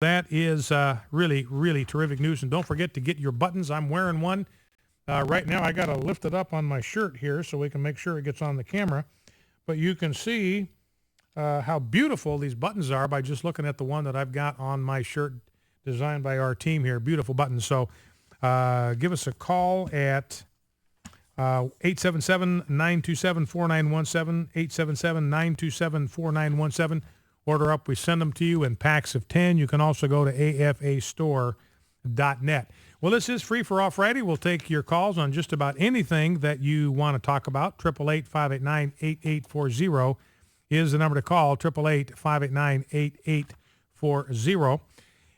That is really, really terrific news. And don't forget to get your buttons. I'm wearing one. Right now, I got to lift it up on my shirt here so we can make sure it gets on the camera. But you can see how beautiful these buttons are by just looking at the one that I've got on my shirt designed by our team here. Beautiful buttons. So give us a call at 877-927-4917, 877-927-4917. Order up. We send them to you in packs of 10. You can also go to afastore.net. Well, this is Free for All Friday. We'll take your calls on just about anything that you want to talk about. 888-589-8840 is the number to call, 888-589-8840.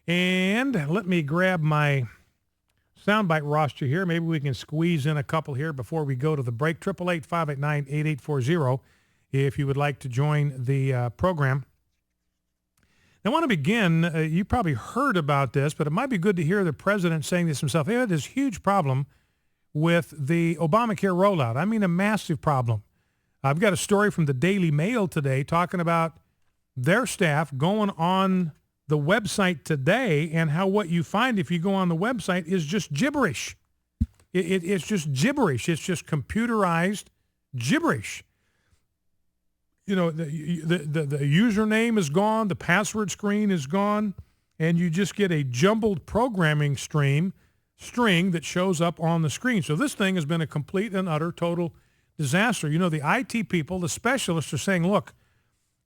And let me grab my soundbite roster here. Maybe we can squeeze in a couple here before we go to the break. 888-589-8840 if you would like to join the program. I want to begin, you probably heard about this, but it might be good to hear the president saying this himself. They had this huge problem with the ObamaCare rollout. I mean, a massive problem. I've got a story from the Daily Mail today talking about their staff going on the website today and how what you find if you go on the website is just gibberish. It's just gibberish. It's just computerized gibberish. You know, the username is gone, the password screen is gone, and you just get a jumbled programming string that shows up on the screen. So this thing has been a complete and utter total disaster. You know, the IT people, the specialists are saying, look,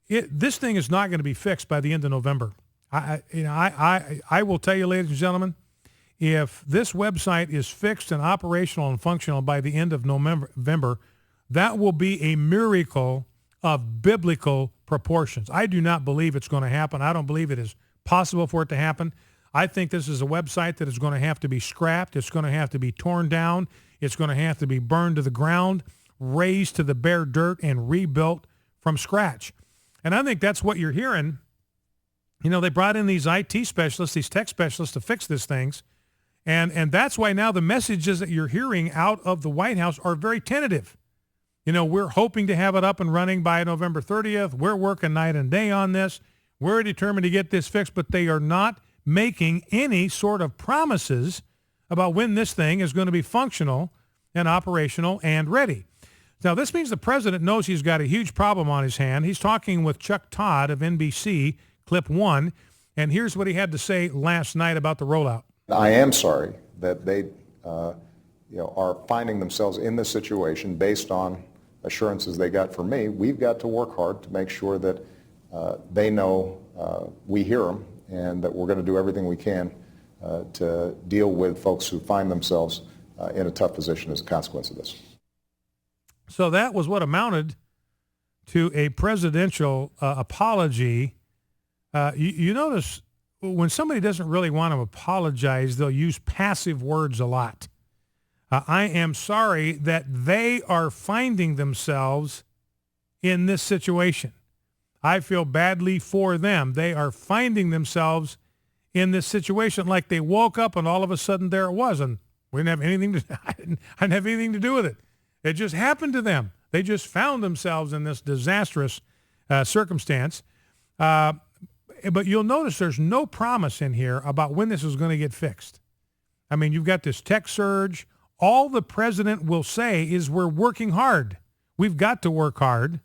this thing is not going to be fixed by the end of November. I will tell you, ladies and gentlemen, if this website is fixed and operational and functional by the end of November, that will be a miracle of biblical proportions. I do not believe it's going to happen. I don't believe it is possible for it to happen. I think this is a website that is going to have to be scrapped. It's going to have to be torn down. It's going to have to be burned to the ground, razed to the bare dirt, and rebuilt from scratch. And I think that's what you're hearing. You know, they brought in these IT specialists, these tech specialists to fix these things. And that's why now the messages that you're hearing out of the White House are very tentative. You know, we're hoping to have it up and running by November 30th. We're working night and day on this. We're determined to get this fixed, but they are not making any sort of promises about when this thing is going to be functional and operational and ready. Now, this means the president knows he's got a huge problem on his hand. He's talking with Chuck Todd of NBC, Clip 1, and here's what he had to say last night about the rollout. I am sorry that they are finding themselves in this situation based on assurances they got from me. We've got to work hard to make sure that they know we hear them and that we're going to do everything we can to deal with folks who find themselves in a tough position as a consequence of this. So that was what amounted to a presidential apology. You notice when somebody doesn't really want to apologize, they'll use passive words a lot. I am sorry that they are finding themselves in this situation. I feel badly for them. They are finding themselves in this situation like they woke up and all of a sudden there it was. And we didn't have anything to, I didn't have anything to do with it. It just happened to them. They just found themselves in this disastrous circumstance. But you'll notice there's no promise in here about when this is going to get fixed. I mean, you've got this tech surge. All the president will say is we're working hard. We've got to work hard.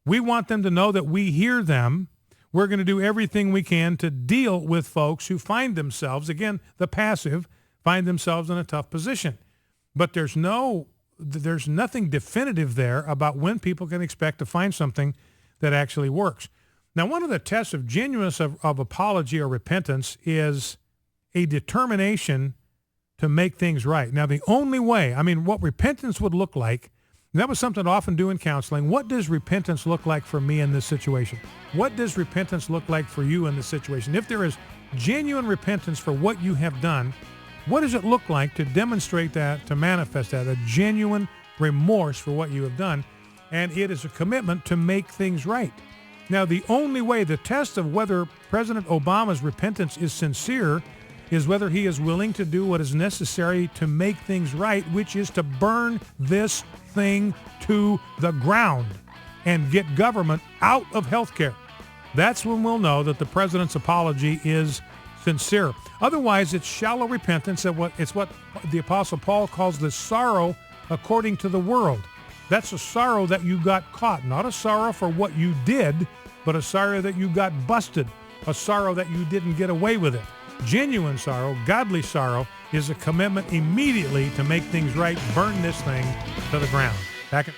We want them to know that we hear them. We're going to do everything we can to deal with folks who find themselves, again, the passive, find themselves in a tough position. But there's nothing definitive there about when people can expect to find something that actually works. Now, one of the tests of genuineness of apology or repentance is a determination to make things right. Now, the only way, what repentance would look like, and that was something I often do in counseling. What does repentance look like for me in this situation? What does repentance look like for you in this situation? If there is genuine repentance for what you have done, what does it look like to demonstrate that, to manifest that, a genuine remorse for what you have done? And it is a commitment to make things right. Now, the only way, the test of whether President Obama's repentance is sincere is whether he is willing to do what is necessary to make things right, which is to burn this thing to the ground and get government out of health care. That's when we'll know that the president's apology is sincere. Otherwise, it's shallow repentance. It's what the Apostle Paul calls the sorrow according to the world. That's a sorrow that you got caught, not a sorrow for what you did, but a sorrow that you got busted, a sorrow that you didn't get away with it. Genuine sorrow, godly sorrow, is a commitment immediately to make things right, burn this thing to the ground. Back at